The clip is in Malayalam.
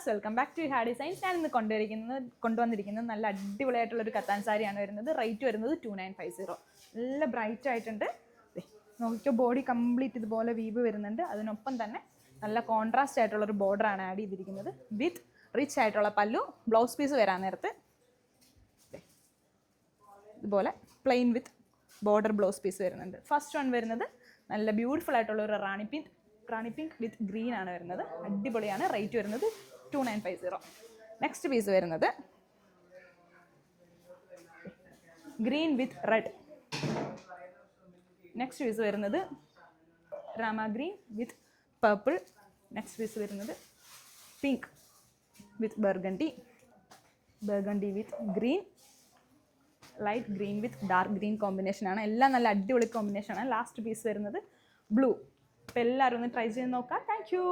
വ്യൂവേഴ്സ്, വെൽക്കം ബാക്ക് ടു ഹാ ഡിസൈൻസ്. ഞാൻ ഇന്ന് കൊണ്ടുവന്നിരിക്കുന്നത് നല്ല അടിപൊളിയായിട്ടുള്ളൊരു കത്താൻ സാരിയാണ് വരുന്നത്. റേറ്റ് വരുന്നത് 2950. നല്ല ബ്രൈറ്റ് ആയിട്ടുണ്ട്. നോക്കിയോ, ബോഡി കംപ്ലീറ്റ് ഇതുപോലെ വീവ് വരുന്നുണ്ട്. അതിനൊപ്പം തന്നെ നല്ല കോൺട്രാസ്റ്റ് ആയിട്ടുള്ളൊരു ബോർഡറാണ് ആഡ് ചെയ്തിരിക്കുന്നത്. വിത്ത് റിച്ച് ആയിട്ടുള്ള പല്ലു. ബ്ലൗസ് പീസ് വരാൻ നേരത്ത് ഇതുപോലെ plain with border blouse piece വരുന്നുണ്ട്. ഫസ്റ്റ് വൺ വരുന്നത് നല്ല ബ്യൂട്ടിഫുൾ ആയിട്ടുള്ള ഒരു റാണി പിങ്ക് വിത്ത് ഗ്രീൻ ആണ് വരുന്നത്. അടിപൊളിയാണ്. റേറ്റ് വരുന്നത് 2950. നെക്സ്റ്റ് പീസ് വരുന്നത് green with red. Next piece വരുന്നത് രാമ green with purple. Next piece വരുന്നത് pink with burgundy with green, light green with dark green കോമ്പിനേഷനാണ്. എല്ലാം നല്ല അടിപൊളി കോമ്പിനേഷനാണ്. ലാസ്റ്റ് പീസ് വരുന്നത് ബ്ലൂ. അപ്പോൾ എല്ലാവരും ഒന്ന് ട്രൈ ചെയ്ത് നോക്കാം. Thank U.